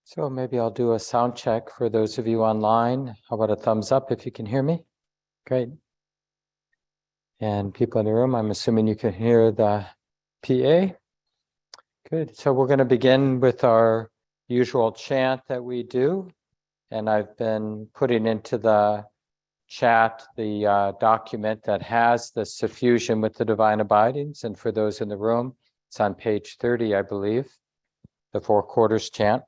So maybe I'll do a sound check for those of you online. How about a thumbs up if you can hear me? Great. And people in the room, I'm assuming you can hear the PA. Good. So we're going to begin with our usual chant that we do. And I've been putting into the chat the document that has the suffusion with the divine abidings. And for those in the room, it's on page 30, I believe, the 4 quarters chant.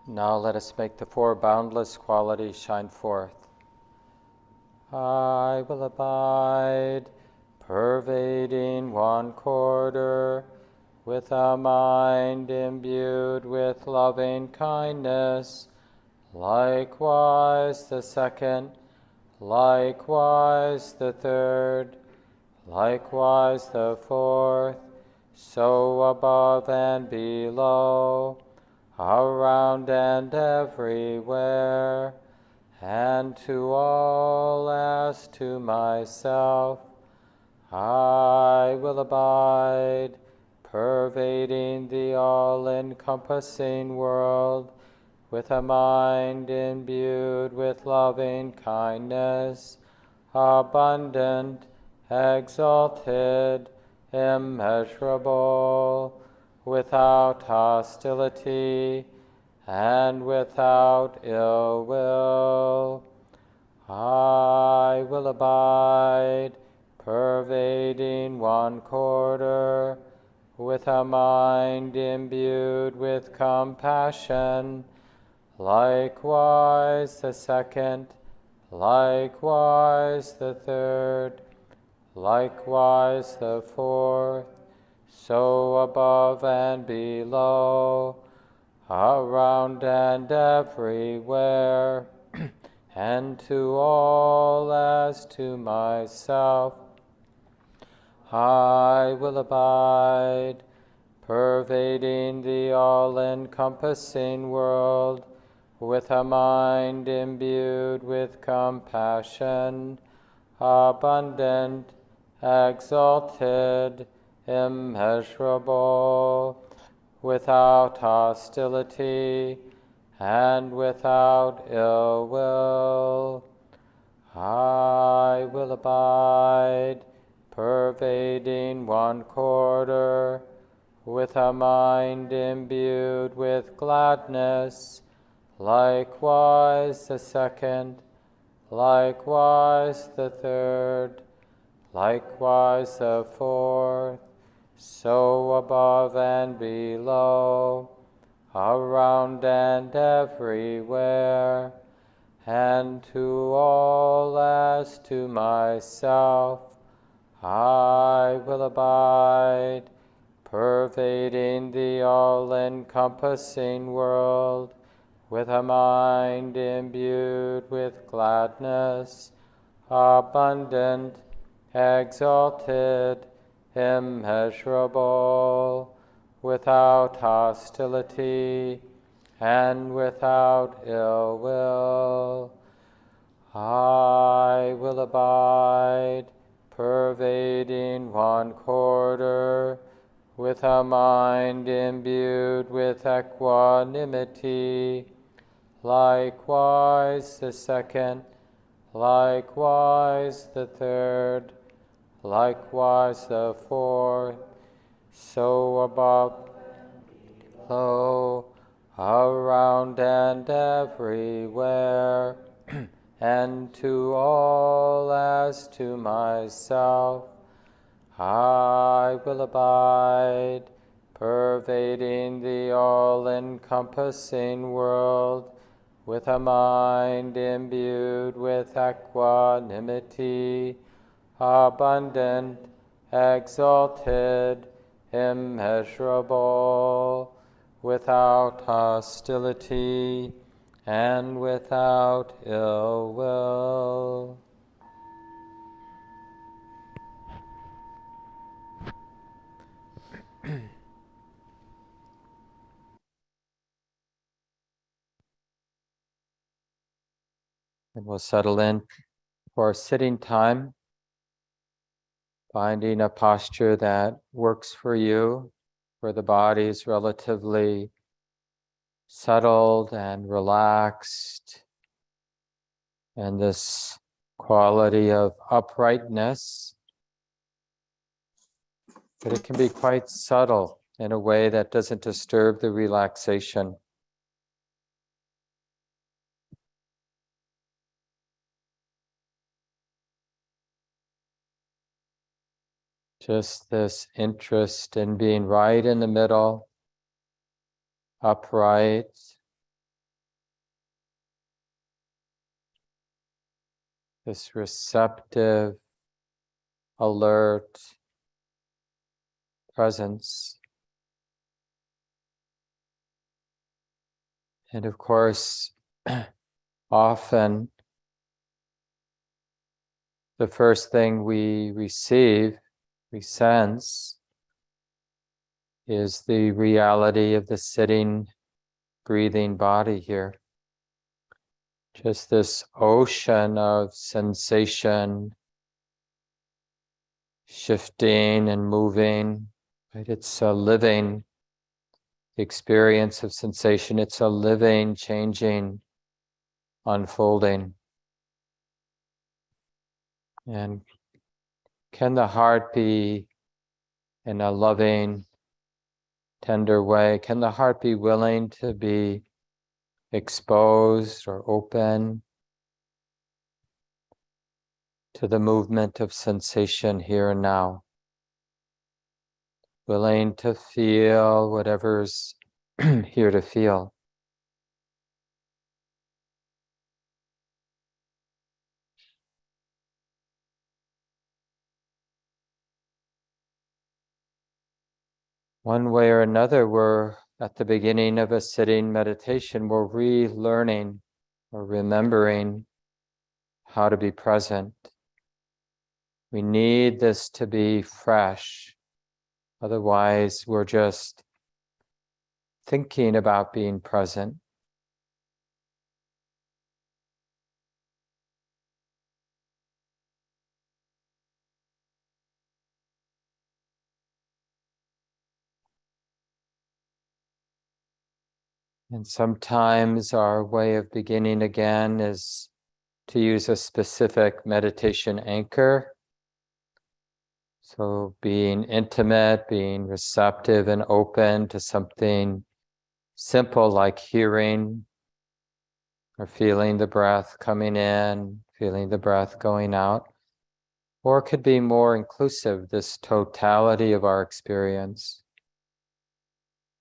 Now let us make the 4 boundless qualities shine forth. I will abide, pervading 1 quarter, with a mind imbued with loving kindness. Likewise the 2nd, likewise the 3rd, likewise the 4th, so above and below, around and everywhere, and to all as to myself, I will abide, pervading the all-encompassing world, with a mind imbued with loving kindness, abundant, exalted, immeasurable, without hostility and without ill will. I will abide, pervading 1 quarter, with a mind imbued with compassion. Likewise the 2nd, likewise the 3rd, likewise the 4th, so above and below, around and everywhere, and to all as to myself, I will abide, pervading the all-encompassing world, with a mind imbued with compassion, abundant, exalted, immeasurable, without hostility and without ill will. I will abide, pervading 1 quarter, with a mind imbued with gladness. Likewise the 2nd, likewise the 3rd, likewise the 4th, so above and below, around and everywhere, and to all as to myself, I will abide, pervading the all-encompassing world, with a mind imbued with gladness, abundant, exalted, immeasurable, without hostility and without ill will. I will abide, pervading 1 quarter, with a mind imbued with equanimity. Likewise the 2nd, likewise the 3rd, likewise the 4th, so above, below, around and everywhere, and to all as to myself, I will abide, pervading the all-encompassing world, with a mind imbued with equanimity, abundant, exalted, immeasurable, without hostility and without ill will. And we'll settle in for sitting time, finding a posture that works for you, where the body is relatively settled and relaxed, and this quality of uprightness, but it can be quite subtle in a way that doesn't disturb the relaxation. Just this interest in being right in the middle, upright, this receptive, alert presence. And of course, often the first thing we receive, we sense, is the reality of the sitting, breathing body here. Just this ocean of sensation, shifting and moving, right? It's a living experience of sensation. It's a living, changing, unfolding. And can the heart be in a loving, tender way? Can the heart be willing to be exposed or open to the movement of sensation here and now? Willing to feel whatever's here to feel. One way or another, we're at the beginning of a sitting meditation, we're relearning or remembering how to be present. We need this to be fresh. Otherwise, we're just thinking about being present. And sometimes our way of beginning again is to use a specific meditation anchor. So being intimate, being receptive and open to something simple like hearing or feeling the breath coming in, feeling the breath going out. Or it could be more inclusive, this totality of our experience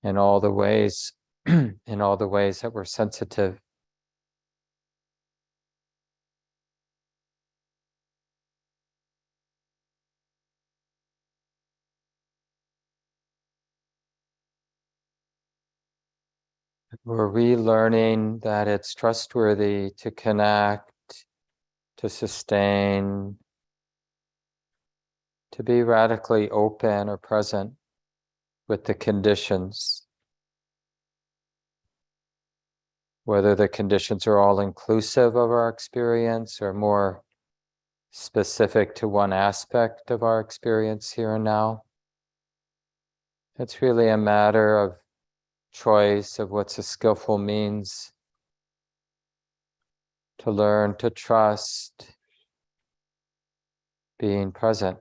in all the ways, in all the ways that we're sensitive. We're relearning that it's trustworthy to connect, to sustain, to be radically open or present with the conditions. Whether the conditions are all inclusive of our experience or more specific to one aspect of our experience here and now. It's really a matter of choice of what's a skillful means to learn to trust being present.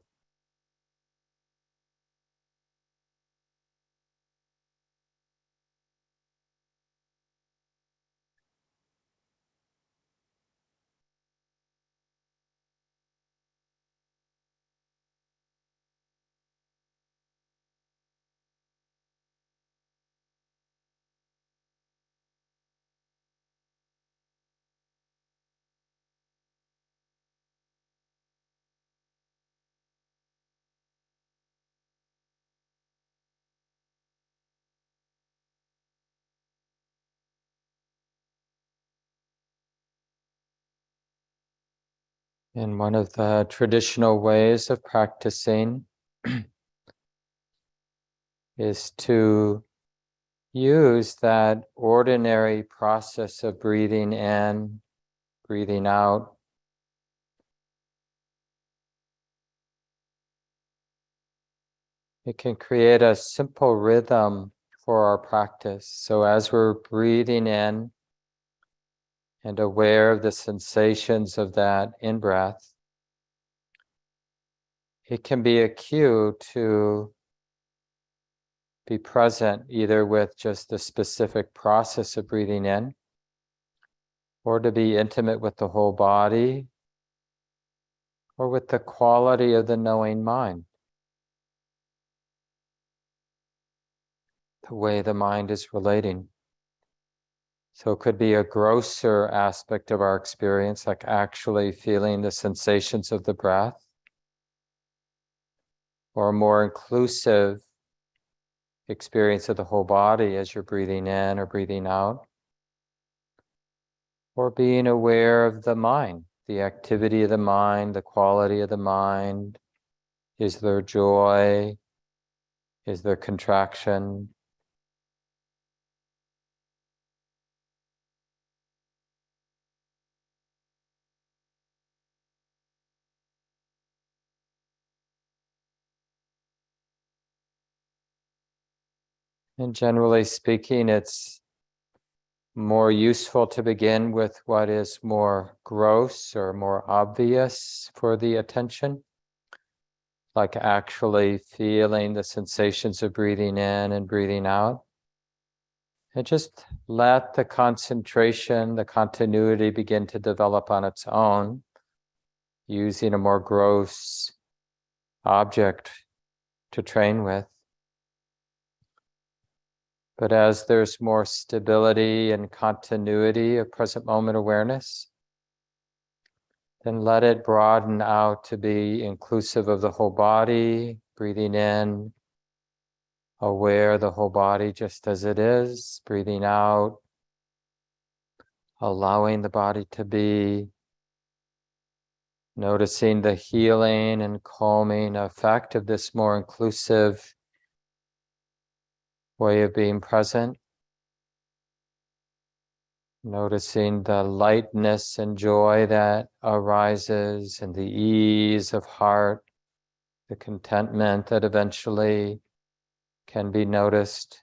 And one of the traditional ways of practicing is to use that ordinary process of breathing in, breathing out. It can create a simple rhythm for our practice. So as we're breathing in and aware of the sensations of that in-breath, it can be a cue to be present either with just the specific process of breathing in, or to be intimate with the whole body, or with the quality of the knowing mind, the way the mind is relating. So it could be a grosser aspect of our experience, like actually feeling the sensations of the breath, or a more inclusive experience of the whole body as you're breathing in or breathing out, or being aware of the mind, the activity of the mind, the quality of the mind. Is there joy? Is there contraction? And generally speaking, it's more useful to begin with what is more gross or more obvious for the attention, like actually feeling the sensations of breathing in and breathing out. And just let the concentration, the continuity begin to develop on its own, using a more gross object to train with. But as there's more stability and continuity of present moment awareness, then let it broaden out to be inclusive of the whole body, breathing in, aware of the whole body just as it is, breathing out, allowing the body to be, noticing the healing and calming effect of this more inclusive way of being present. Noticing the lightness and joy that arises and the ease of heart, the contentment that eventually can be noticed,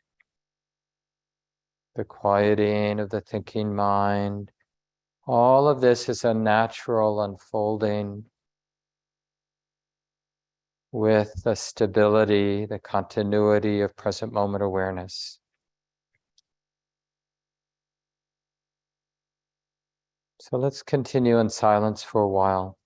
the quieting of the thinking mind. All of this is a natural unfolding with the stability, the continuity of present moment awareness. So let's continue in silence for a while.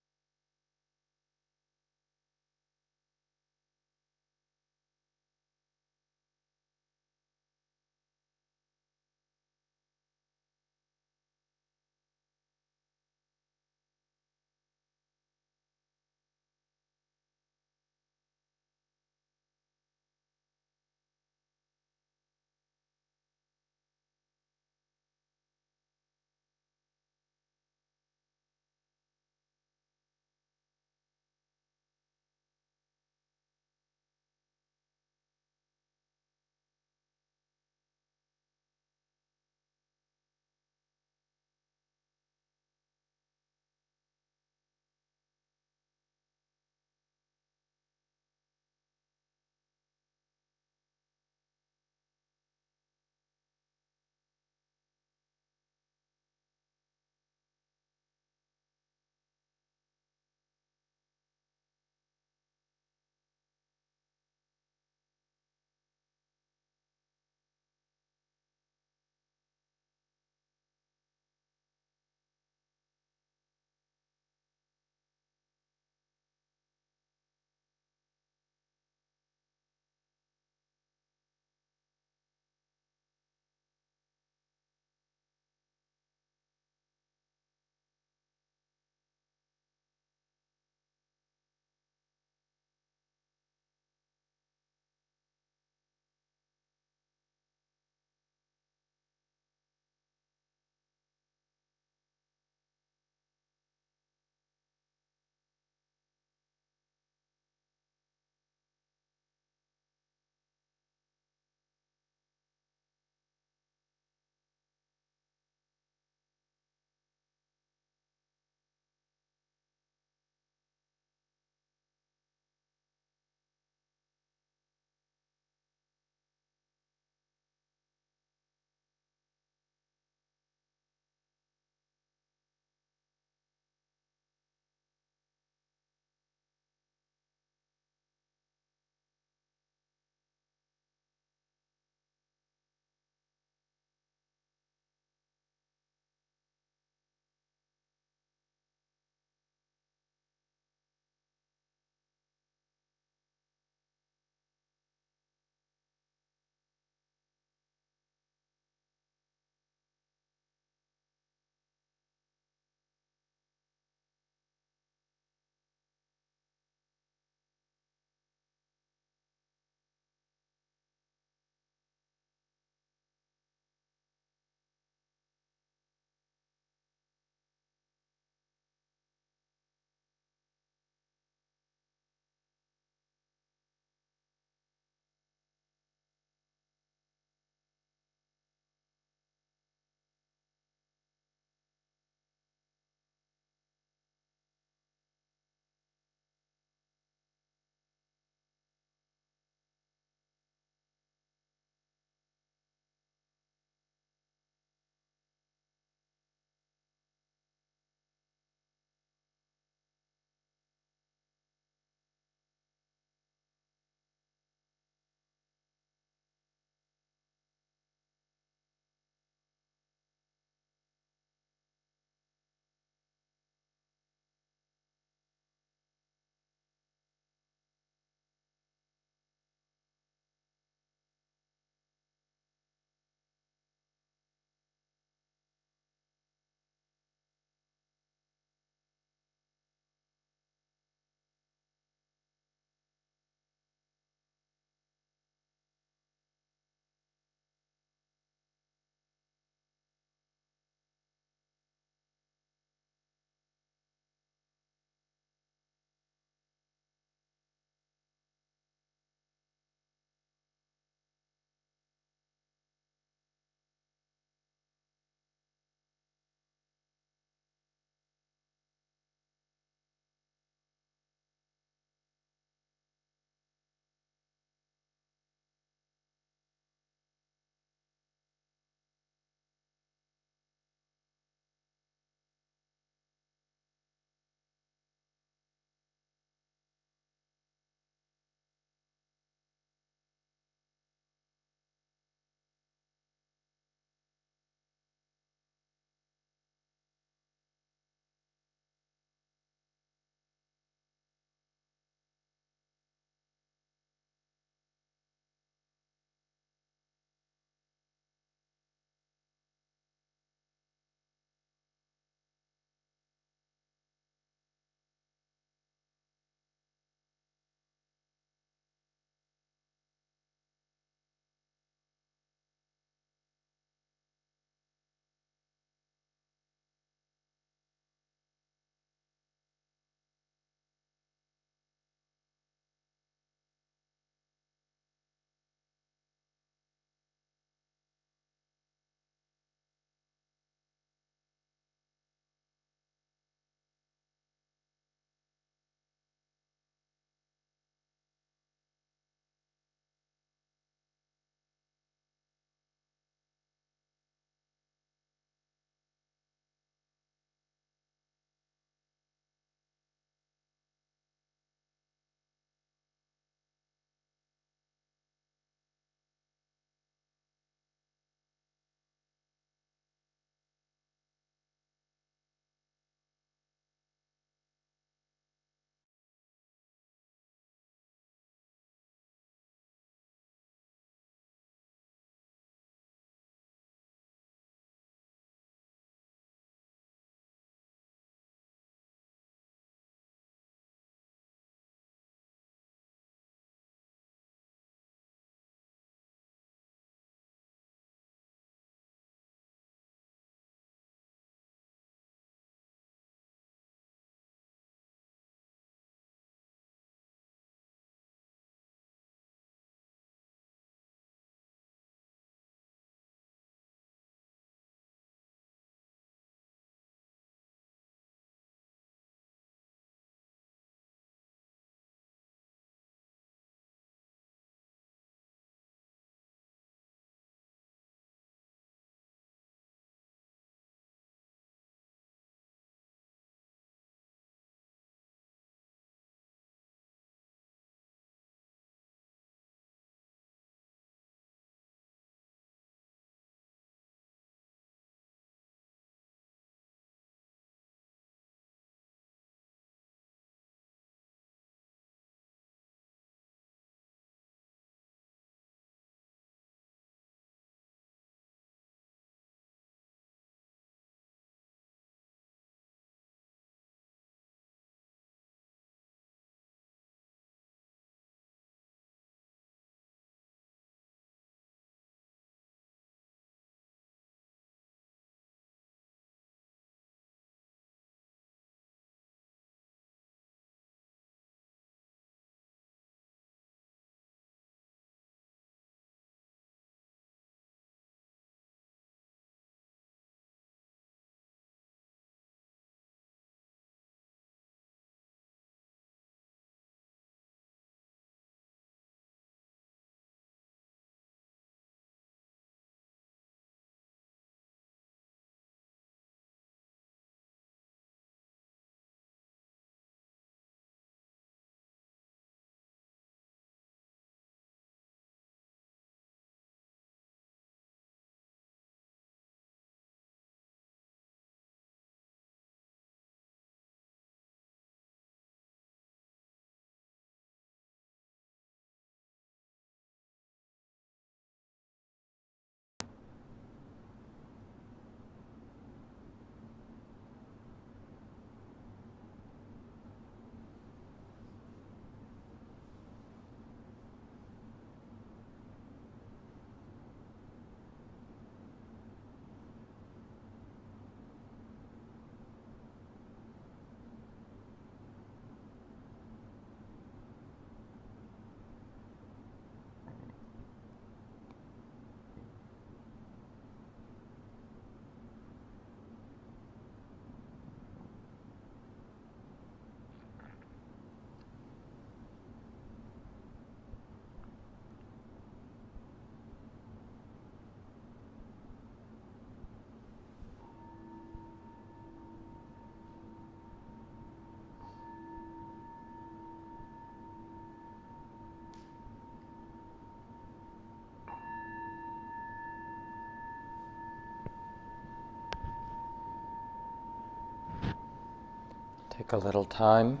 Take a little time,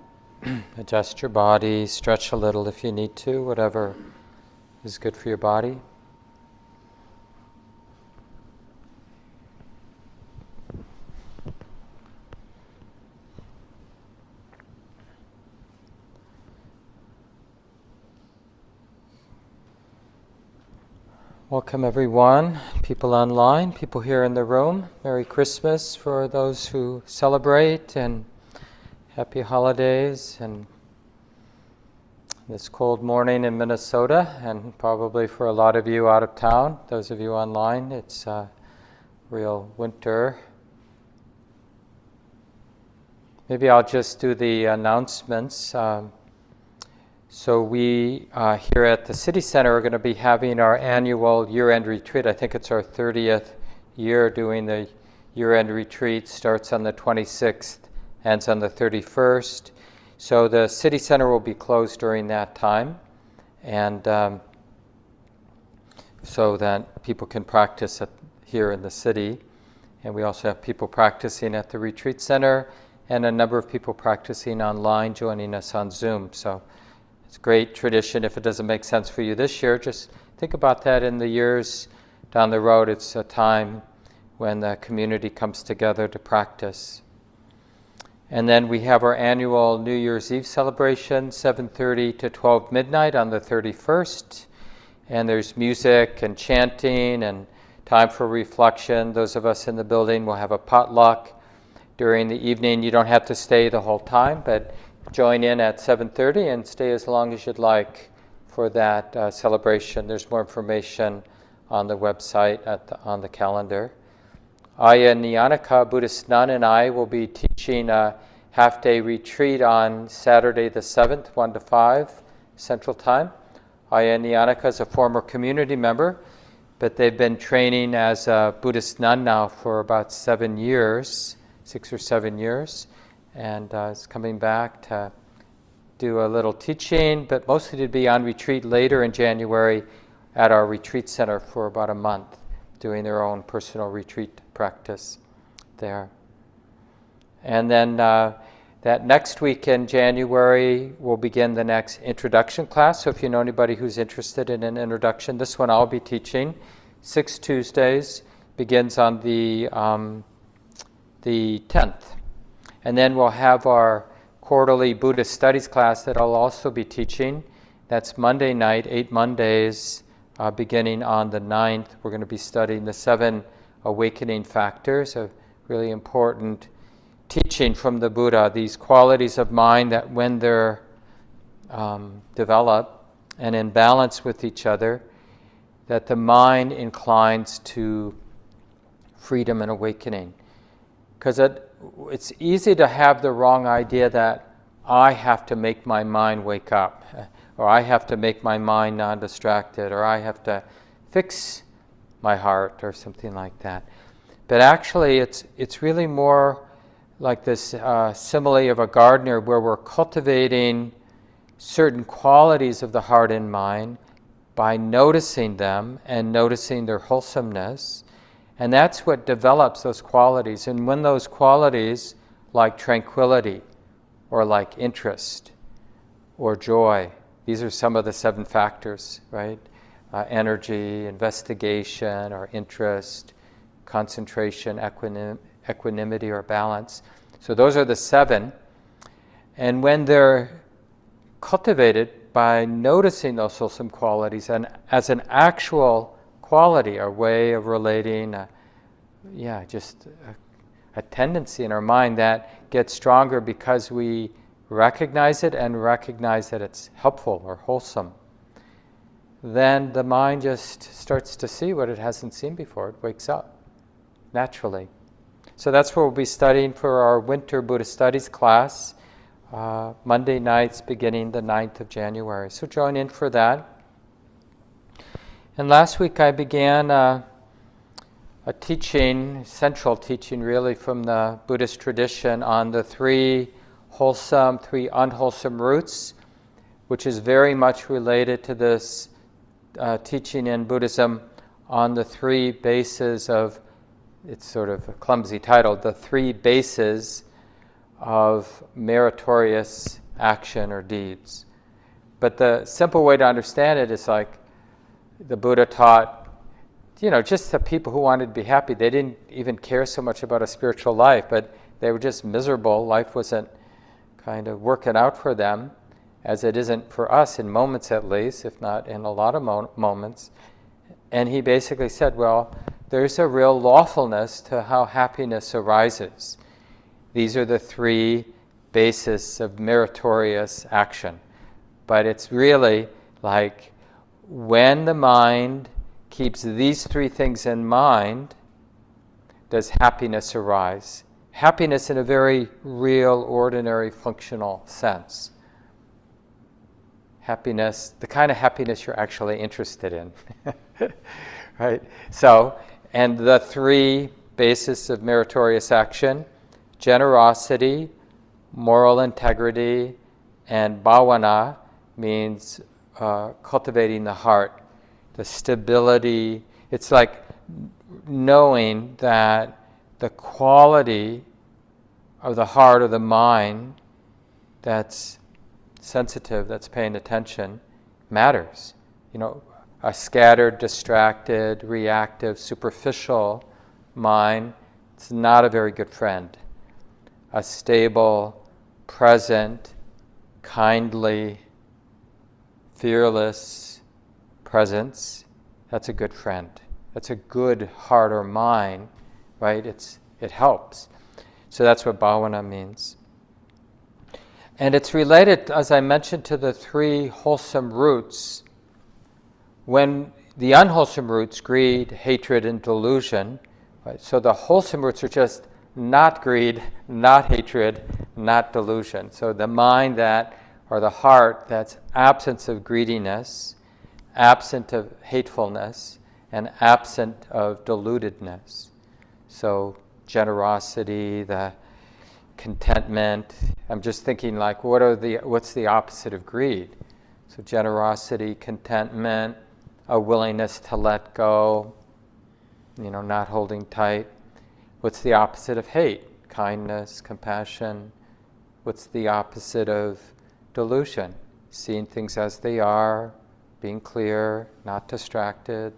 adjust your body, stretch a little if you need to, whatever is good for your body. Welcome everyone, people online, people here in the room. Merry Christmas for those who celebrate, and happy holidays, and this cold morning in Minnesota, and probably for a lot of you out of town, those of you online, it's real winter. Maybe I'll just do the announcements. So we here at the City Center are going to be having our annual year-end retreat. I think it's our 30th year doing the year-end retreat. Starts on the 26th, ends on the 31st. So the City Center will be closed during that time, and so that people can practice here in the city. And we also have people practicing at the retreat center, and a number of people practicing online, joining us on Zoom. So it's a great tradition. If it doesn't make sense for you this year, just think about that in the years down the road. It's a time when the community comes together to practice. And then we have our annual New Year's Eve celebration, 7:30 to 12 midnight on the 31st. And there's music and chanting and time for reflection. Those of us in the building will have a potluck during the evening. You don't have to stay the whole time, but join in at 7:30 and stay as long as you'd like for that celebration. There's more information on the website on the calendar. Aya Nyanaka, Buddhist nun, and I will be teaching a half-day retreat on Saturday the 7th, 1 to 5 Central Time. Aya Nyanaka is a former community member, but they've been training as a Buddhist nun now for about 7 years, 6 or 7 years. And is coming back to do a little teaching, but mostly to be on retreat later in January at our retreat center for about a month, doing their own personal retreat practice there. And then that next week in January, we'll begin the next introduction class. So if you know anybody who's interested in an introduction, this one I'll be teaching. 6 Tuesdays, begins on the 10th. And then we'll have our quarterly Buddhist studies class that I'll also be teaching. That's Monday night, 8 Mondays, beginning on the 9th. We're going to be studying the 7 awakening factors, a really important teaching from the Buddha, these qualities of mind that when they're developed and in balance with each other, that the mind inclines to freedom and awakening. Because it's easy to have the wrong idea that I have to make my mind wake up, or I have to make my mind non-distracted, or I have to fix my heart, or something like that. But actually, it's really more like this simile of a gardener where we're cultivating certain qualities of the heart and mind by noticing them and noticing their wholesomeness. And that's what develops those qualities. And when those qualities, like tranquility, or like interest, or joy, these are some of the 7 factors, right? Energy, investigation, or interest, concentration, equanimity, or balance. So those are the 7. And when they're cultivated by noticing those wholesome qualities and as an actual quality, our way of relating, just a tendency in our mind that gets stronger because we recognize it and recognize that it's helpful or wholesome. Then the mind just starts to see what it hasn't seen before. It wakes up naturally. So that's what we'll be studying for our winter Buddhist studies class, Monday nights beginning the 9th of January. So join in for that. And last week I began a teaching, central teaching really, from the Buddhist tradition on the 3 wholesome, 3 unwholesome roots, which is very much related to this teaching in Buddhism on the 3 bases of, it's sort of a clumsy title, the 3 bases of meritorious action or deeds. But the simple way to understand it is like the Buddha taught, just the people who wanted to be happy. They didn't even care so much about a spiritual life, but they were just miserable. Life wasn't kind of working out for them, as it isn't for us in moments at least, if not in a lot of moments. And he basically said, well, there's a real lawfulness to how happiness arises. These are the three bases of meritorious action. But it's really like when the mind keeps these three things in mind, does happiness arise. Happiness in a very real, ordinary, functional sense. Happiness, the kind of happiness you're actually interested in. Right? So, and the three bases of meritorious action: generosity, moral integrity, and bhavana means cultivating the heart, the stability. It's like knowing that the quality of the heart or the mind that's sensitive, that's paying attention, matters. A scattered, distracted, reactive, superficial mind, it's not a very good friend. A stable, present, kindly, fearless presence, that's a good friend. That's a good heart or mind, right? It helps. So that's what bhavana means. And it's related, as I mentioned, to the 3 wholesome roots. When the unwholesome roots, greed, hatred, and delusion, right? So the wholesome roots are just not greed, not hatred, not delusion. So the mind that, or the heart that's absence of greediness, absent of hatefulness, and absent of deludedness. So generosity, the contentment. I'm just thinking like, what's the opposite of greed? So generosity, contentment, a willingness to let go, not holding tight. What's the opposite of hate? Kindness, compassion. What's the opposite of delusion? Seeing things as they are, being clear, not distracted,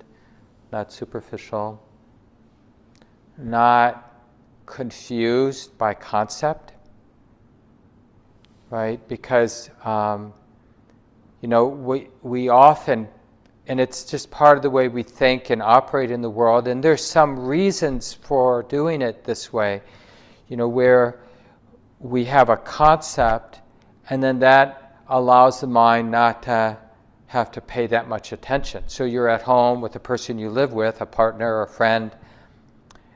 not superficial, not confused by concept, right? Because, we often, and it's just part of the way we think and operate in the world, and there's some reasons for doing it this way, where we have a concept, and then that allows the mind not to have to pay that much attention. So you're at home with the person you live with, a partner or a friend,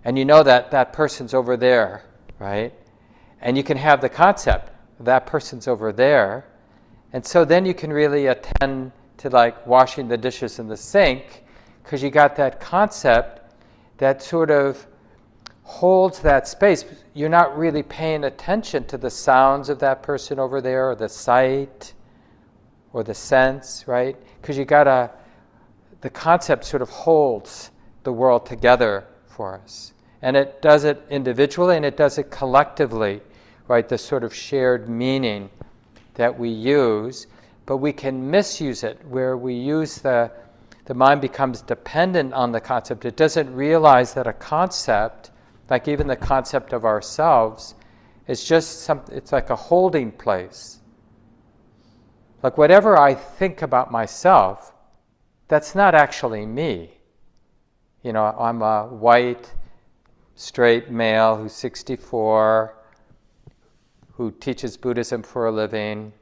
and you know that that person's over there, right? And you can have the concept, that person's over there, and so then you can really attend to like washing the dishes in the sink, because you got that concept that sort of holds that space. You're not really paying attention to the sounds of that person over there, or the sight, or the sense, right? Because the concept sort of holds the world together for us. And it does it individually and it does it collectively, right? The sort of shared meaning that we use, but we can misuse it where we use the mind becomes dependent on the concept. It doesn't realize that a concept, like even the concept of ourselves, is just it's like a holding place. Like whatever I think about myself, that's not actually me. I'm a white, straight male who's 64, who teaches Buddhism for a living.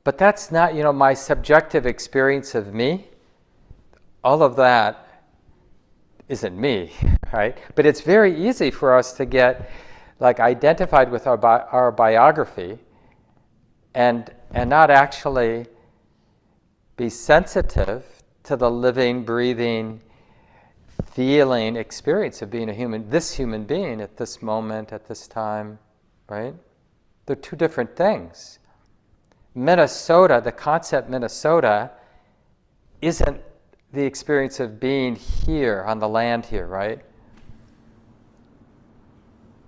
But that's not, my subjective experience of me. All of that isn't me, right? But it's very easy for us to get identified with our biography and not actually be sensitive to the living, breathing, feeling experience of being this human being at this moment, at this time, right? They're two different things. Minnesota, the concept Minnesota, isn't the experience of being here on the land here, right?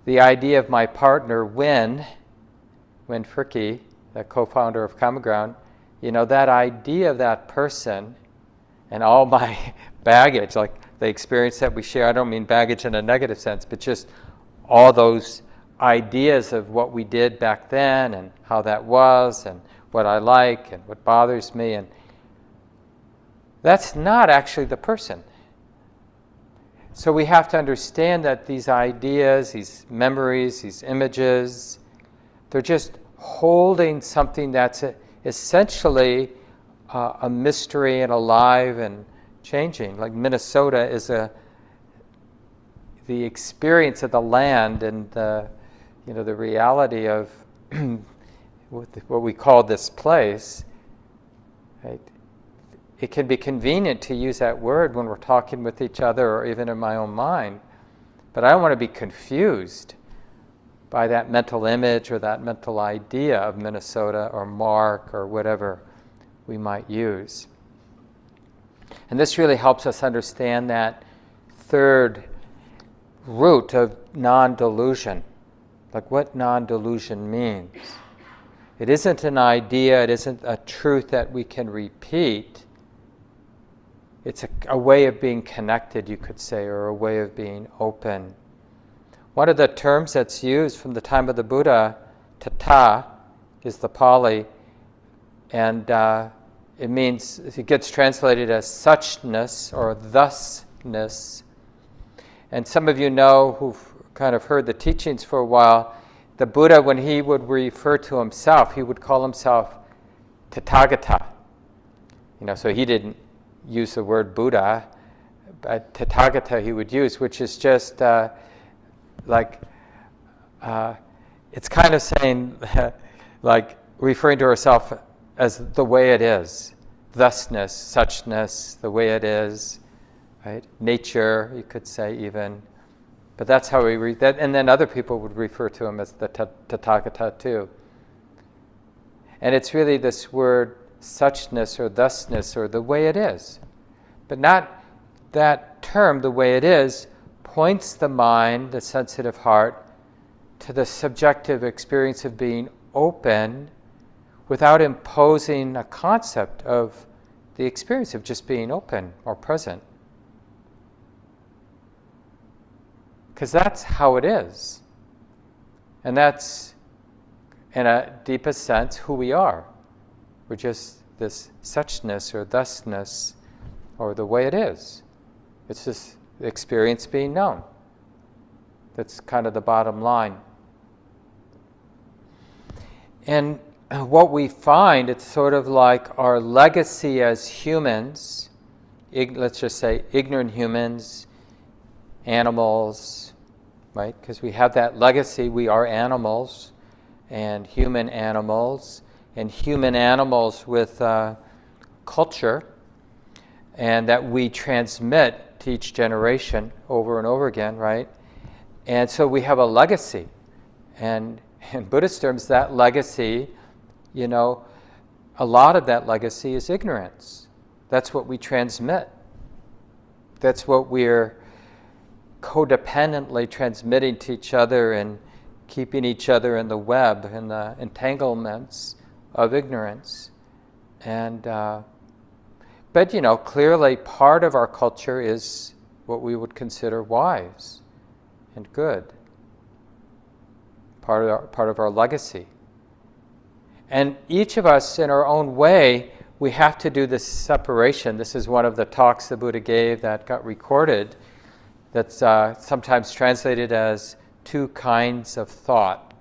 the idea of my partner, Win Fricke, the co-founder of Common Ground, that idea of that person and all my baggage, like the experience that we share, I don't mean baggage in a negative sense, but just all those ideas of what we did back then and how that was and what I like and what bothers me, and that's not actually the person. So we have to understand that these ideas, these memories, these images, they're just holding something that's essentially a mystery and alive and changing. Like Minnesota is the experience of the land and the reality of what we call this place. Right? It can be convenient to use that word when we're talking with each other or even in my own mind, but I don't want to be confused by that mental image or that mental idea of Minnesota or Mark or whatever we might use. And this really helps us understand that third root of non-delusion, like what non-delusion means. It isn't an idea, it isn't a truth that we can repeat. It's a way of being connected, you could say, or a way of being open. One of the terms that's used from the time of the Buddha, tata, is the Pali, and it gets translated as suchness or thusness. And some of you know who've kind of heard the teachings for a while, the Buddha, when he would refer to himself, he would call himself Tathagata. So he didn't use the word Buddha, but Tathagata he would use, which is just it's kind of saying, like referring to herself as the way it is, thusness, suchness, the way it is, right? Nature, you could say even. But that's how we read that. And then other people would refer to him as the Tathagata too. And it's really this word suchness or thusness or the way it is. But not that term, the way it is, points the mind, the sensitive heart, to the subjective experience of being open without imposing a concept of the experience of just being open or present. Because that's how it is. And that's, in a deepest sense, who we are. We're just this suchness or thusness or the way it is. It's this experience being known. That's kind of the bottom line. And what we find, it's sort of like our legacy as humans, let's just say ignorant humans, animals, right? Because we have that legacy. We are animals and human animals with culture, and that we transmit to each generation over and over again, right? And so we have a legacy. And in Buddhist terms, that legacy, a lot of that legacy is ignorance. That's what we transmit. That's what we're codependently transmitting to each other and keeping each other in the web, in the entanglements of ignorance. And but clearly part of our culture is what we would consider wise and good. Part of our legacy. And each of us in our own way, we have to do this separation. This is one of the talks the Buddha gave that got recorded, that's sometimes translated as 2 kinds of thought.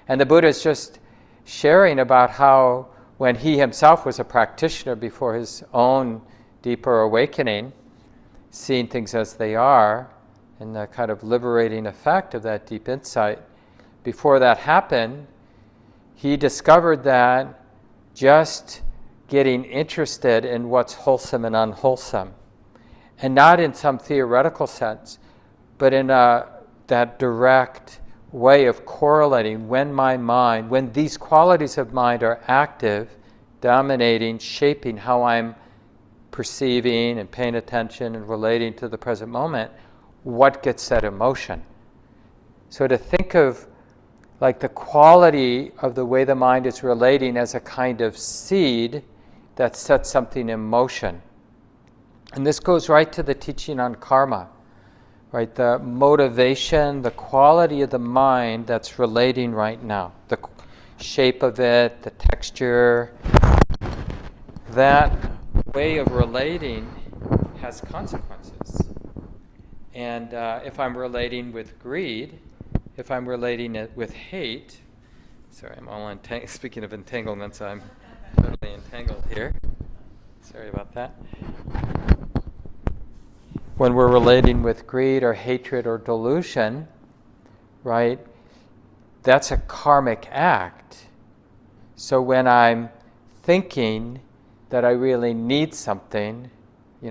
And the Buddha is just sharing about how when he himself was a practitioner before his own deeper awakening, seeing things as they are, and the kind of liberating effect of that deep insight, before that happened, he discovered that just getting interested in what's wholesome and unwholesome, and not in some theoretical sense, but in that direct way of correlating when these qualities of mind are active, dominating, shaping how I'm perceiving and paying attention and relating to the present moment, what gets set in motion. So to think of like the quality of the way the mind is relating as a kind of seed that sets something in motion. And this goes right to the teaching on karma, right? The motivation, the quality of the mind that's relating right now, the shape of it, the texture, that way of relating has consequences. And if I'm relating with greed, if I'm relating it with hate, sorry, I'm all speaking of entanglements, I'm totally entangled here. Sorry about that. When we're relating with greed or hatred or delusion, right, that's a karmic act. So when I'm thinking that I really need something,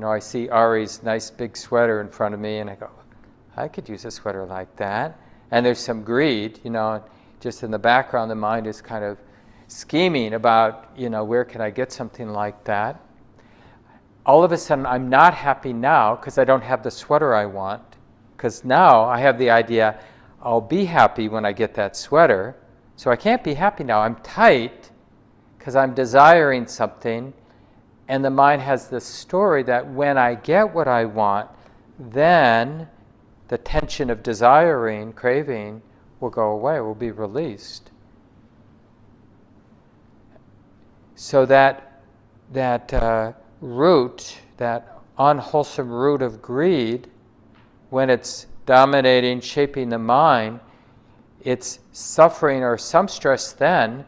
I see Ari's nice big sweater in front of me and I go, I could use a sweater like that. And there's some greed, just in the background, the mind is kind of scheming about, where can I get something like that? All of a sudden, I'm not happy now because I don't have the sweater I want. Because now I have the idea, I'll be happy when I get that sweater. So I can't be happy now. I'm tight because I'm desiring something. And the mind has this story that when I get what I want, then the tension of desiring, craving, will go away, will be released. So that root, that unwholesome root of greed, when it's dominating, shaping the mind, it's suffering or some stress then,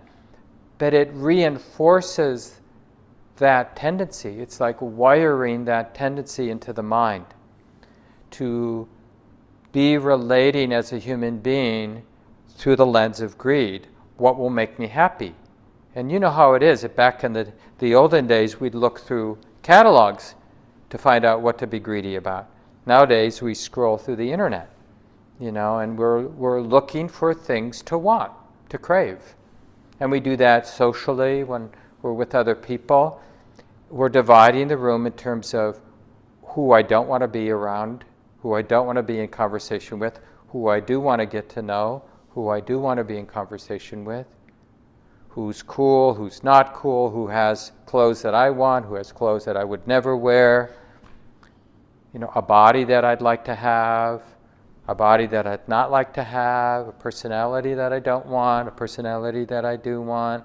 but it reinforces that tendency. It's like wiring that tendency into the mind to be relating as a human being through the lens of greed. What will make me happy? And you know how it is. Back in the olden days, we'd look through catalogs to find out what to be greedy about. Nowadays, we scroll through the internet, and we're looking for things to want, to crave. And we do that socially when we're with other people. We're dividing the room in terms of who I don't want to be around, who I don't want to be in conversation with, who I do want to get to know, who I do want to be in conversation with, who's cool, who's not cool, who has clothes that I want, who has clothes that I would never wear, a body that I'd like to have, a body that I'd not like to have, a personality that I don't want, a personality that I do want.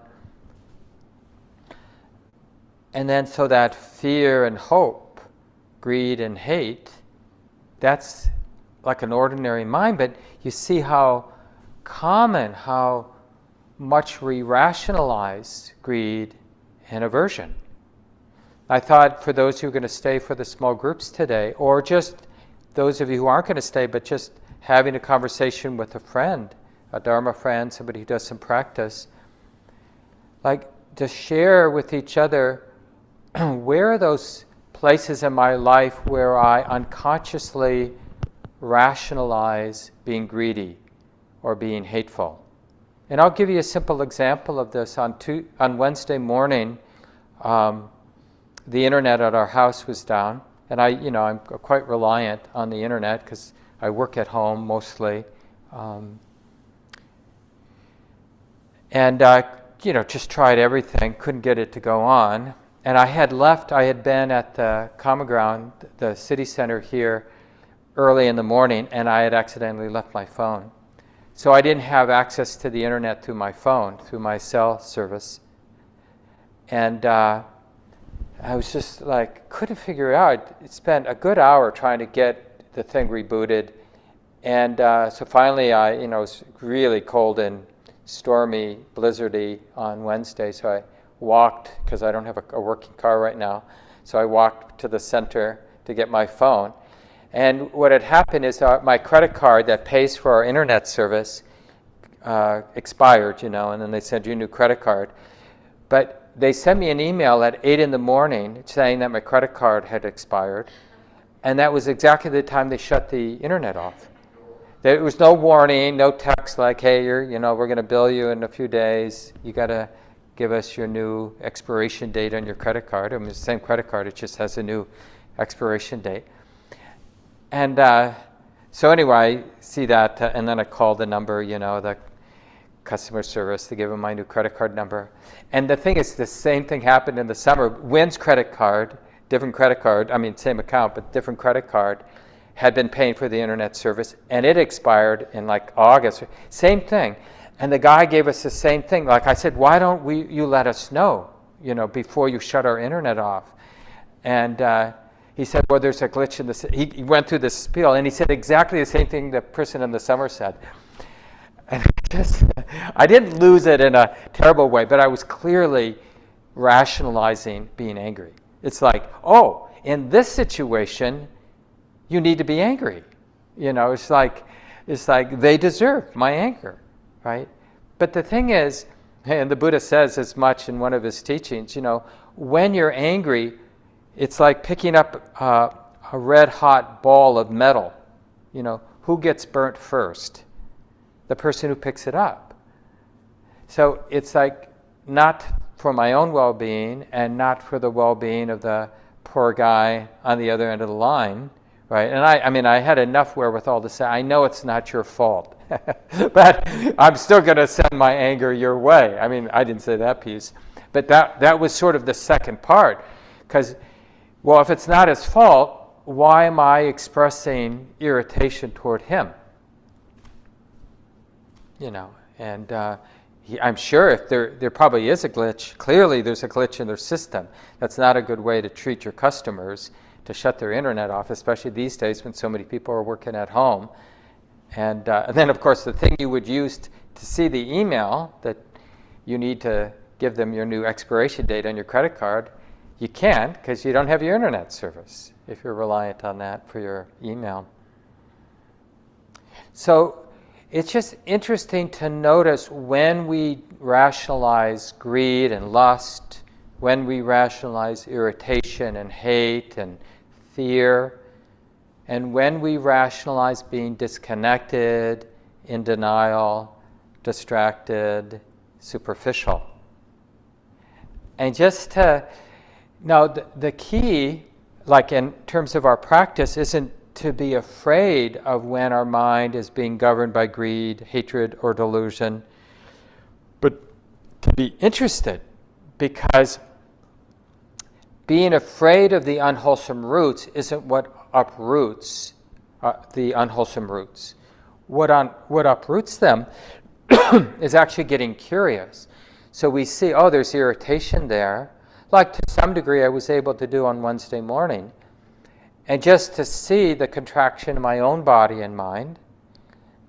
And then so that fear and hope, greed and hate, that's like an ordinary mind, but you see how common, how much we rationalize greed and aversion. I thought for those who are going to stay for the small groups today, or just those of you who aren't going to stay, but just having a conversation with a friend, a Dharma friend, somebody who does some practice, like to share with each other, where are those places in my life where I unconsciously rationalize being greedy or being hateful? And I'll give you a simple example of this. On Wednesday morning, the internet at our house was down, and I'm quite reliant on the internet because I work at home mostly, and just tried everything, couldn't get it to go on. And I had been at the Common Ground, the city center here, early in the morning, and I had accidentally left my phone. So I didn't have access to the internet through my phone, through my cell service. And I was just couldn't figure it out. I spent a good hour trying to get the thing rebooted. And so finally, it was really cold and stormy, blizzardy on Wednesday, so I walked, because I don't have a working car right now, so I walked to the center to get my phone. And what had happened is my credit card that pays for our internet service expired, and then they send you a new credit card. But they sent me an email at 8 in the morning saying that my credit card had expired, and that was exactly the time they shut the internet off. There was no warning, no text like, hey, we're going to bill you in a few days. You got to give us your new expiration date on your credit card. I mean, it's the same credit card, it just has a new expiration date. And So anyway, I see that, and then I call the number, the customer service to give them my new credit card number. And the thing is, the same thing happened in the summer. Wynn's credit card, different credit card, same account, but different credit card, had been paying for the internet service, and it expired in like August. Same thing. And the guy gave us the same thing. Like I said, why don't you let us know, before you shut our internet off? And he said, well, there's a glitch in the... He went through this spiel, and he said exactly the same thing the person in the summer said. And I didn't lose it in a terrible way, but I was clearly rationalizing being angry. It's like, oh, in this situation, you need to be angry. It's like they deserve my anger, right? But the thing is, and the Buddha says as much in one of his teachings, when you're angry, it's like picking up a red hot ball of metal. Who gets burnt first? The person who picks it up. So it's like not for my own well-being and not for the well-being of the poor guy on the other end of the line, right? And I had enough wherewithal to say, I know it's not your fault, but I'm still going to send my anger your way. I didn't say that piece, but that was sort of the second part, because, well, if it's not his fault, why am I expressing irritation toward him? And I'm sure if there probably is a glitch, clearly there's a glitch in their system. That's not a good way to treat your customers, to shut their internet off, especially these days when so many people are working at home. And then, of course, the thing you would use to see the email that you need to give them your new expiration date on your credit card, you can't because you don't have your internet service if you're reliant on that for your email. So it's just interesting to notice when we rationalize greed and lust, when we rationalize irritation and hate and fear, and when we rationalize being disconnected, in denial, distracted, superficial. And just to, now the key, like in terms of our practice, isn't to be afraid of when our mind is being governed by greed, hatred, or delusion, but to be interested, because being afraid of the unwholesome roots isn't what uproots the unwholesome roots. What uproots them is actually getting curious. So we see, oh, there's irritation there, like to some degree I was able to do on Wednesday morning. And just to see the contraction of my own body and mind,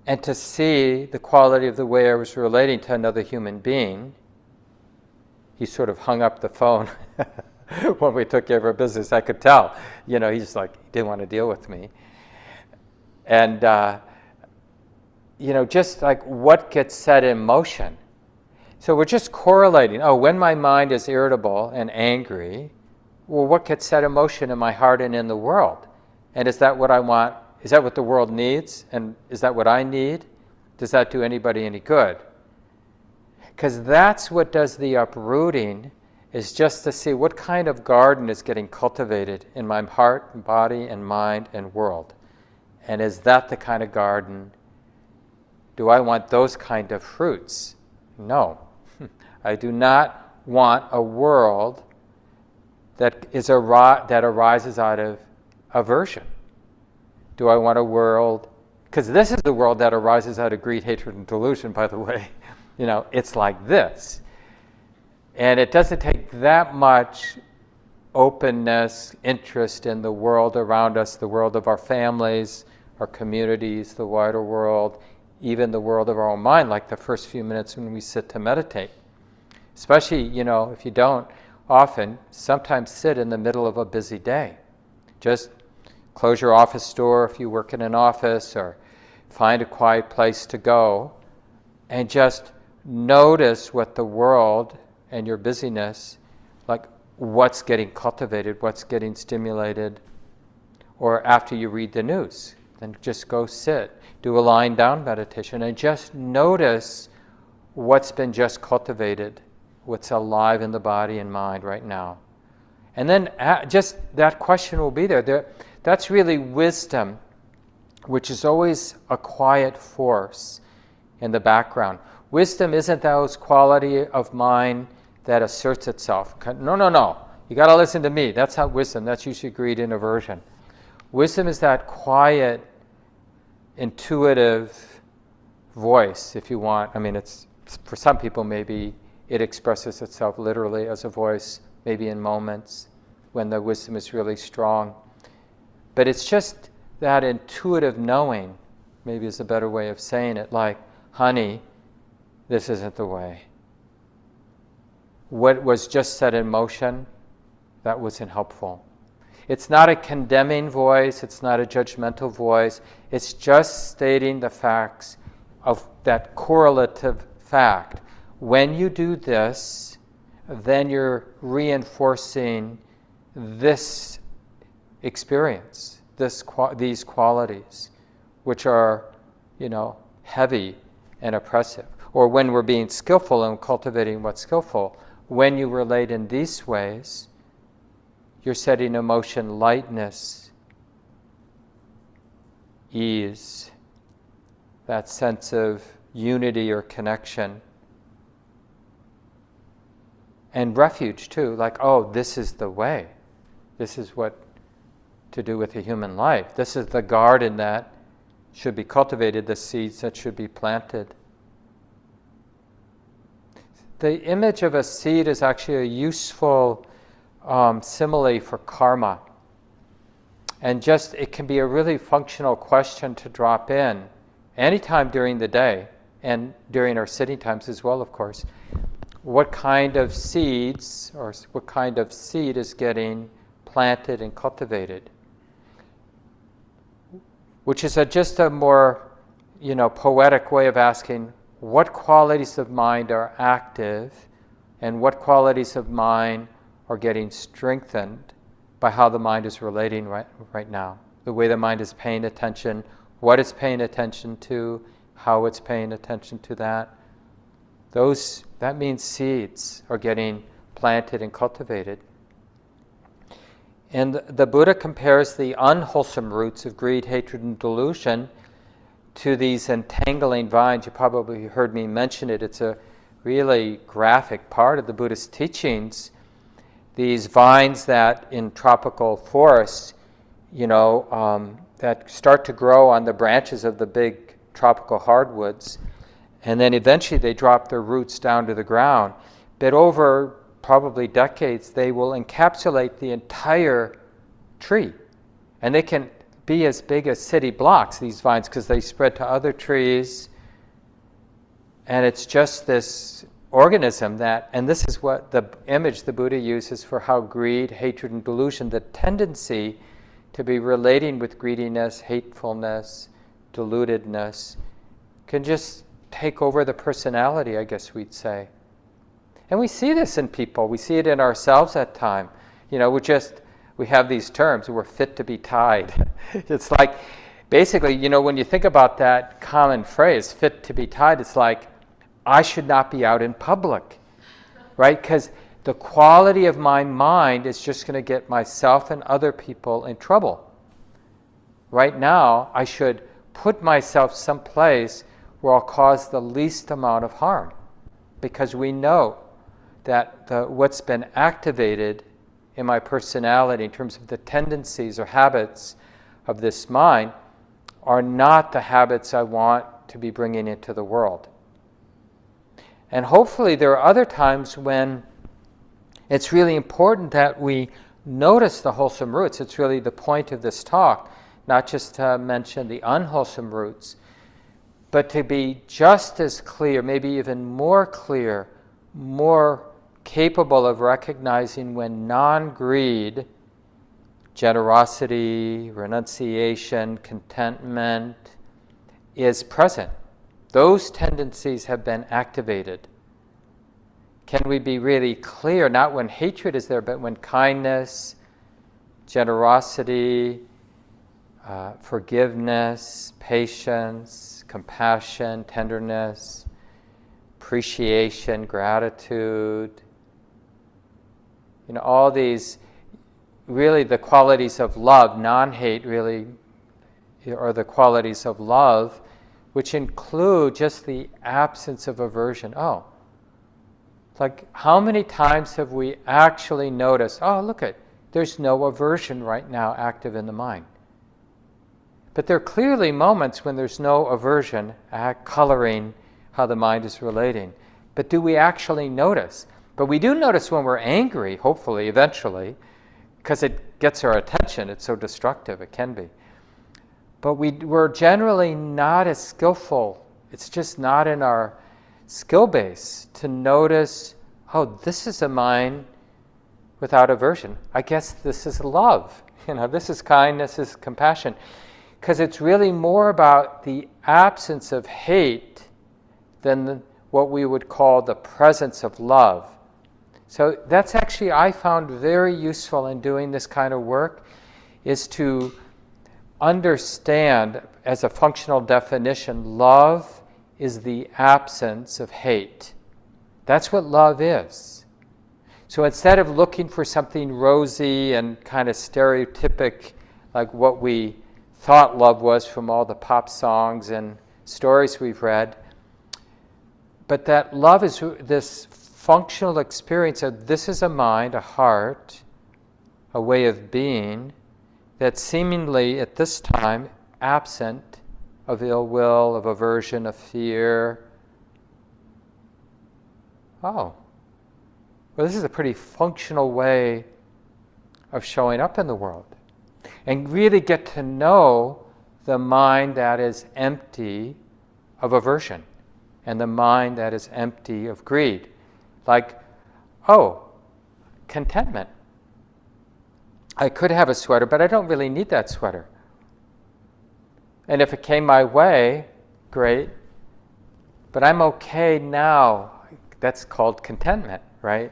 and to see the quality of the way I was relating to another human being. He sort of hung up the phone when we took care of our business. I could tell, he's like, he didn't want to deal with me. And, just like what gets set in motion. So we're just correlating, when my mind is irritable and angry, well, what gets set in motion in my heart and in the world? And is that what I want? Is that what the world needs? And is that what I need? Does that do anybody any good? Because that's what does the uprooting, is just to see what kind of garden is getting cultivated in my heart and body and mind and world. And is that the kind of garden? Do I want those kind of fruits? No. I do not want a world that arises out of aversion. Do I want a world, because this is the world that arises out of greed, hatred, and delusion, by the way. It's like this. And it doesn't take that much openness, interest in the world around us, the world of our families, our communities, the wider world, even the world of our own mind, like the first few minutes when we sit to meditate. Especially, if you don't often, sometimes sit in the middle of a busy day. Just close your office door if you work in an office, or find a quiet place to go, and just notice what the world and your busyness, like what's getting cultivated, what's getting stimulated. Or after you read the news, then just go sit, do a lying down meditation, and just notice what's been just cultivated, what's alive in the body and mind right now. And then just that question will be there. That's really wisdom which is always a quiet force in the background. Wisdom isn't those quality of mind that asserts itself. No. You got to listen to me. That's not wisdom. That's usually greed and aversion. Wisdom is that quiet, intuitive voice, if you want. I mean, it's for some people, maybe it expresses itself literally as a voice, maybe in moments when the wisdom is really strong. But it's just that intuitive knowing, maybe is a better way of saying it, like, honey, this isn't the way. What was just set in motion, that wasn't helpful. It's not a condemning voice, it's not a judgmental voice, it's just stating the facts of that correlative fact. When you do this, then you're reinforcing this experience, these qualities, which are, heavy and oppressive. Or when we're being skillful and cultivating what's skillful, when you relate in these ways, you're setting in motion lightness, ease, that sense of unity or connection. And refuge too, like, oh, this is the way. This is what to do with a human life. This is the garden that should be cultivated, the seeds that should be planted. The image of a seed is actually a useful simile for karma. And just, it can be a really functional question to drop in anytime during the day and during our sitting times as well, of course. What kind of seeds or what kind of seed is getting planted and cultivated? Which is just a more, poetic way of asking what qualities of mind are active and what qualities of mind are getting strengthened by how the mind is relating right now. The way the mind is paying attention, what it's paying attention to, how it's paying attention to that. That means seeds are getting planted and cultivated. And the Buddha compares the unwholesome roots of greed, hatred, and delusion to these entangling vines. You probably heard me mention it. It's a really graphic part of the Buddhist teachings. These vines that in tropical forests, that start to grow on the branches of the big tropical hardwoods, and then eventually they drop their roots down to the ground. But over probably decades, they will encapsulate the entire tree. And they can be as big as city blocks, these vines, because they spread to other trees. And it's just this organism that, and this is what the image the Buddha uses for how greed, hatred, and delusion, the tendency to be relating with greediness, hatefulness, deludedness, can just take over the personality, I guess we'd say. And we see this in people. We see it in ourselves at times. We have these terms, we're fit to be tied. It's like, basically, when you think about that common phrase, fit to be tied, it's like, I should not be out in public, right? Because the quality of my mind is just going to get myself and other people in trouble. Right now, I should put myself someplace where I'll cause the least amount of harm, because we know that what's been activated in my personality in terms of the tendencies or habits of this mind are not the habits I want to be bringing into the world. And hopefully there are other times when it's really important that we notice the wholesome roots. It's really the point of this talk, not just to mention the unwholesome roots, but to be just as clear, maybe even more clear, more capable of recognizing when non-greed, generosity, renunciation, contentment is present. Those tendencies have been activated. Can we be really clear, not when hatred is there, but when kindness, generosity, forgiveness, patience, compassion, tenderness, appreciation, gratitude, all these, really the qualities of love, non-hate really or the qualities of love, which include just the absence of aversion. Oh, like how many times have we actually noticed, oh, look there's no aversion right now active in the mind. But there are clearly moments when there's no aversion coloring how the mind is relating. But do we actually notice? But we do notice when we're angry, hopefully, eventually, because it gets our attention. It's so destructive, it can be. But we're generally not as skillful. It's just not in our skill base to notice, oh, this is a mind without aversion. I guess this is love. This is kindness, this is compassion. Because it's really more about the absence of hate than what we would call the presence of love. So that's actually, I found very useful in doing this kind of work, is to understand, as a functional definition, love is the absence of hate. That's what love is. So instead of looking for something rosy and kind of stereotypic, like what we thought love was from all the pop songs and stories we've read, but that love is this functional experience of this is a mind, a heart, a way of being that's seemingly at this time absent of ill will, of aversion, of fear. Oh, well, this is a pretty functional way of showing up in the world. And really get to know the mind that is empty of aversion and the mind that is empty of greed. Like, oh, contentment. I could have a sweater, but I don't really need that sweater. And if it came my way, great. But I'm okay now. That's called contentment, right?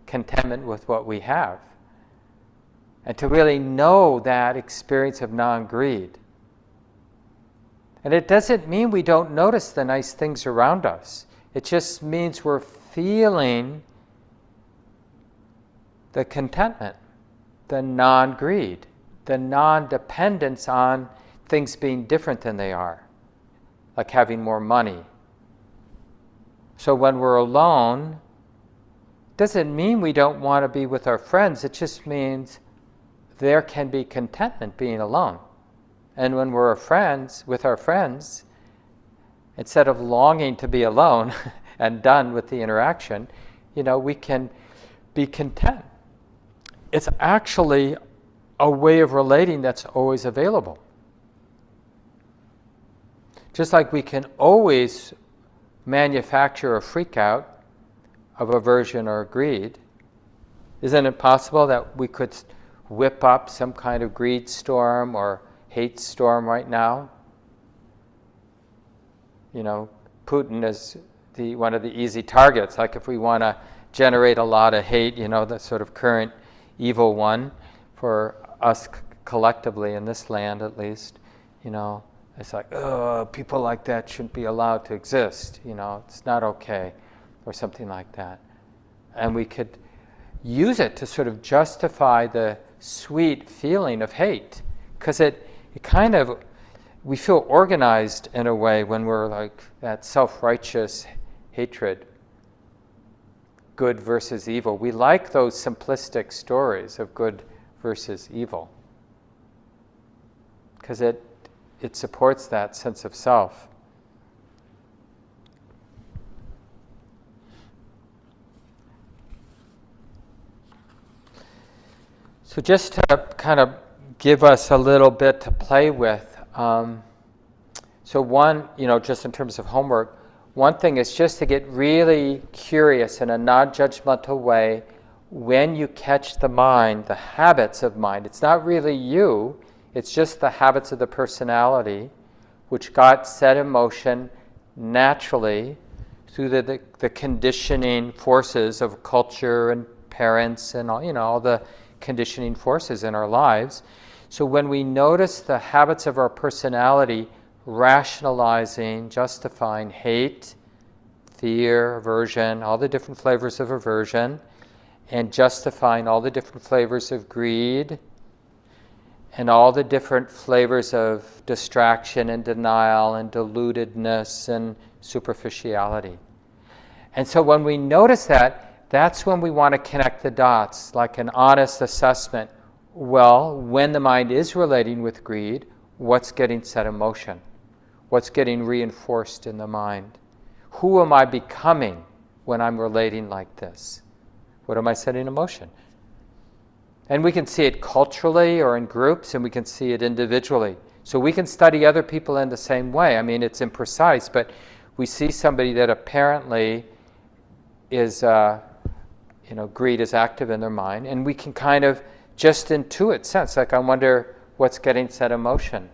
Contentment with what we have. And to really know that experience of non-greed. And it doesn't mean we don't notice the nice things around us. It just means we're feeling the contentment, the non-greed, the non-dependence on things being different than they are, like having more money. So when we're alone, doesn't mean we don't want to be with our friends. It just means there can be contentment being alone. And when we're with our friends, instead of longing to be alone and done with the interaction, we can be content. It's actually a way of relating that's always available. Just like we can always manufacture a freak out of aversion or greed, isn't it possible that we could whip up some kind of greed storm or hate storm right now? Putin is one of the easy targets. Like if we want to generate a lot of hate, the sort of current evil one for us collectively in this land at least, it's like, oh, people like that shouldn't be allowed to exist, it's not okay, or something like that. And we could use it to sort of justify the sweet feeling of hate, because it kind of, we feel organized in a way when we're like that self-righteous hatred, good versus evil. We like those simplistic stories of good versus evil, because it supports that sense of self. So just to kind of give us a little bit to play with, so one, just in terms of homework, one thing is just to get really curious in a non-judgmental way when you catch the mind, the habits of mind. It's not really you, it's just the habits of the personality which got set in motion naturally through the conditioning forces of culture and parents and all the conditioning forces in our lives. So when we notice the habits of our personality rationalizing, justifying hate, fear, aversion, all the different flavors of aversion, and justifying all the different flavors of greed, and all the different flavors of distraction and denial and deludedness and superficiality. And so when we notice that, that's when we want to connect the dots, like an honest assessment. Well, when the mind is relating with greed, what's getting set in motion? What's getting reinforced in the mind? Who am I becoming when I'm relating like this? What am I setting in motion? And we can see it culturally or in groups, and we can see it individually. So we can study other people in the same way. I mean, it's imprecise, but we see somebody that apparently is, greed is active in their mind, and we can kind of just intuit sense, like, I wonder what's getting set in motion.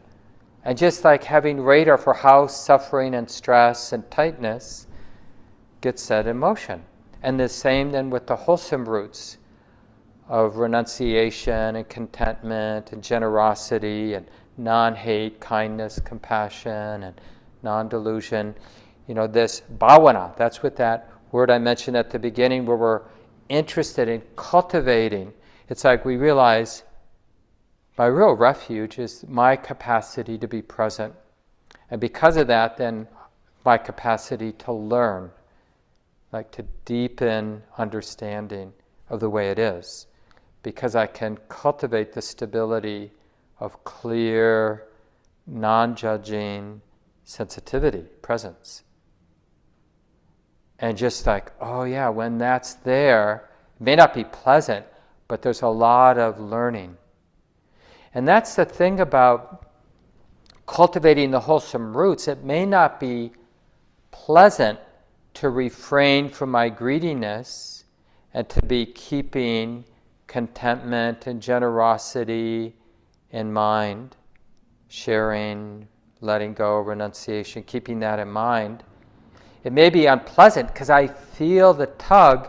And just like having radar for how suffering and stress and tightness gets set in motion. And the same then with the wholesome roots of renunciation and contentment and generosity and non-hate, kindness, compassion, and non-delusion. This bhavana, that's what that word I mentioned at the beginning, where we're interested in cultivating. It's like we realize my real refuge is my capacity to be present. And because of that, then my capacity to learn, like to deepen understanding of the way it is. Because I can cultivate the stability of clear, non-judging sensitivity, presence. And just like, oh yeah, when that's there, it may not be pleasant, but there's a lot of learning. And that's the thing about cultivating the wholesome roots. It may not be pleasant to refrain from my greediness and to be keeping contentment and generosity in mind, sharing, letting go, renunciation, keeping that in mind. It may be unpleasant because I feel the tug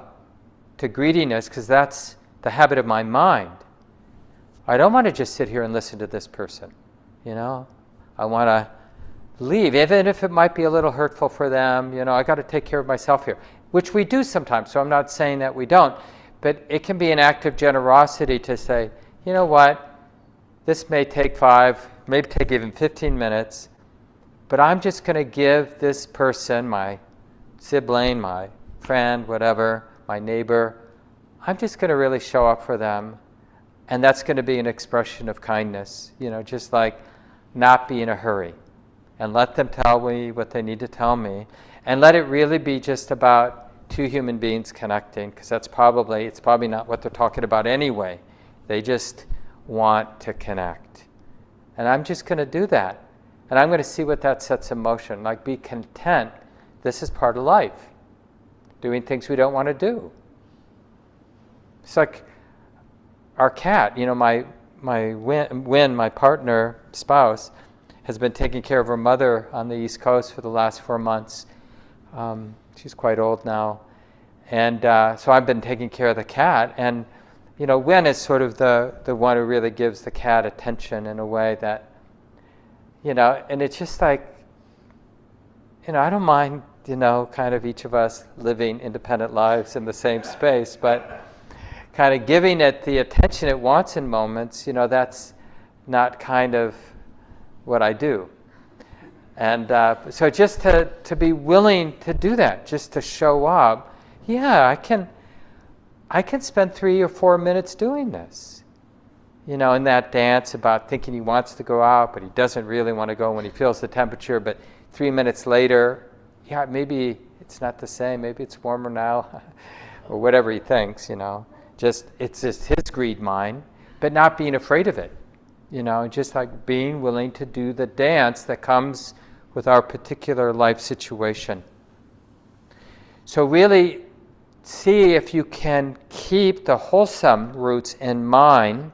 to greediness because that's the habit of my mind. I don't want to just sit here and listen to this person, I want to leave, even if it might be a little hurtful for them. I got to take care of myself here, which we do sometimes, so I'm not saying that we don't. But it can be an act of generosity to say, you know what, this may take 5, maybe take even 15 minutes, but I'm just going to give this person, my sibling, my friend, whatever, my neighbor, I'm just going to really show up for them. And that's going to be an expression of kindness, just like not be in a hurry. And let them tell me what they need to tell me. And let it really be just about two human beings connecting, because it's probably not what they're talking about anyway. They just want to connect. And I'm just going to do that. And I'm going to see what that sets in motion. Like, be content. This is part of life. Doing things we don't want to do. It's like our cat, my Win, my partner, spouse, has been taking care of her mother on the East Coast for the last 4 months. She's quite old now. And so I've been taking care of the cat. And, Win is sort of the one who really gives the cat attention in a way that, and it's just like, I don't mind, kind of each of us living independent lives in the same space, but kind of giving it the attention it wants in moments, that's not kind of what I do. And so just to be willing to do that, just to show up, yeah, I can spend 3 or 4 minutes doing this. In that dance about thinking he wants to go out, but he doesn't really want to go when he feels the temperature, but 3 minutes later, yeah, maybe it's not the same, maybe it's warmer now, or whatever he thinks, it's just his greed mind, but not being afraid of it, just like being willing to do the dance that comes with our particular life situation. So really see if you can keep the wholesome roots in mind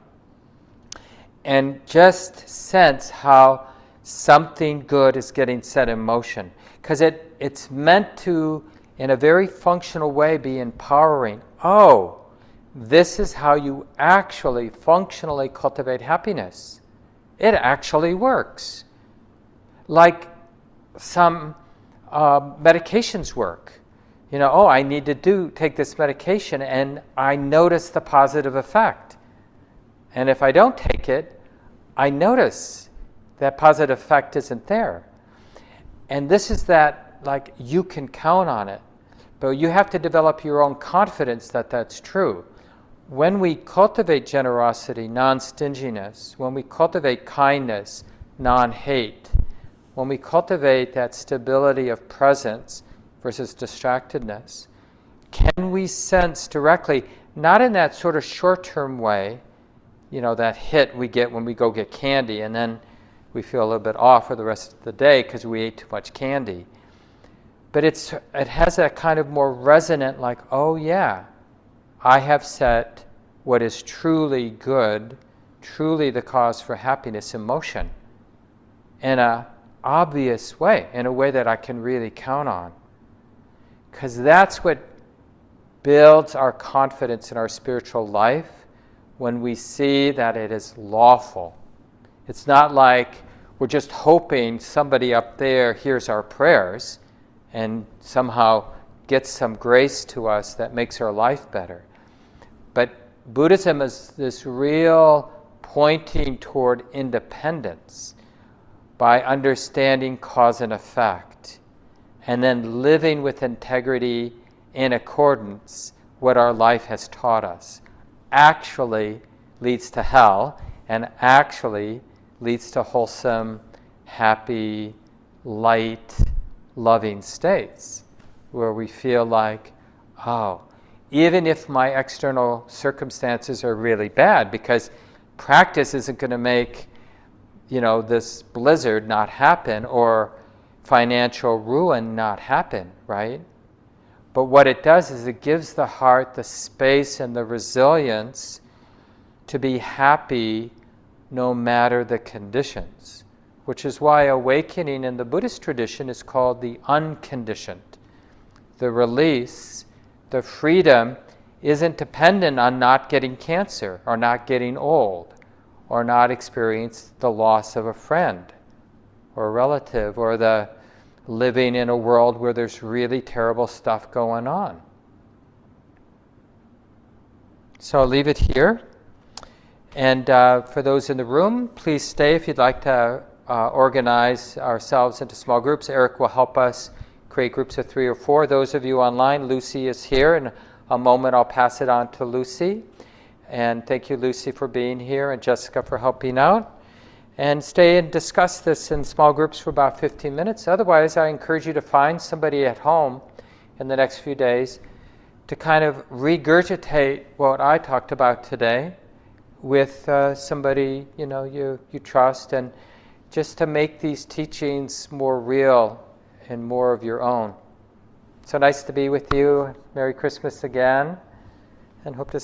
and just sense how something good is getting set in motion. Because it's meant to, in a very functional way, be empowering. Oh, this is how you actually functionally cultivate happiness. It actually works. Like some medications work. I need to take this medication, and I notice the positive effect. And if I don't take it, I notice that positive effect isn't there. And this is that, like, you can count on it, but you have to develop your own confidence that that's true. When we cultivate generosity, non-stinginess, when we cultivate kindness, non-hate, when we cultivate that stability of presence versus distractedness, can we sense directly, not in that sort of short-term way, that hit we get when we go get candy and then we feel a little bit off for the rest of the day because we ate too much candy. But it has that kind of more resonant, like, oh yeah, I have set what is truly good, truly the cause for happiness in motion in an obvious way, in a way that I can really count on. Because that's what builds our confidence in our spiritual life, when we see that it is lawful. It's not like we're just hoping somebody up there hears our prayers and somehow gets some grace to us that makes our life better. But Buddhism is this real pointing toward independence by understanding cause and effect, and then living with integrity in accordance what our life has taught us actually leads to hell, and actually leads to wholesome, happy, light, loving states where we feel like, oh, even if my external circumstances are really bad, because practice isn't going to make, this blizzard not happen or financial ruin not happen, right? But what it does is it gives the heart the space and the resilience to be happy no matter the conditions, which is why awakening in the Buddhist tradition is called the unconditioned. The release, the freedom, isn't dependent on not getting cancer or not getting old or not experiencing the loss of a friend or a relative, or the living in a world where there's really terrible stuff going on. So I'll leave it here. And for those in the room, please stay if you'd like to organize ourselves into small groups. Eric will help us create groups of 3 or 4. Those of you online, Lucy is here. In a moment, I'll pass it on to Lucy. And thank you, Lucy, for being here, and Jessica for helping out. And stay and discuss this in small groups for about 15 minutes. Otherwise, I encourage you to find somebody at home in the next few days to kind of regurgitate what I talked about today with somebody you trust, and just to make these teachings more real and more of your own. So nice to be with you. Merry Christmas again, and hope to see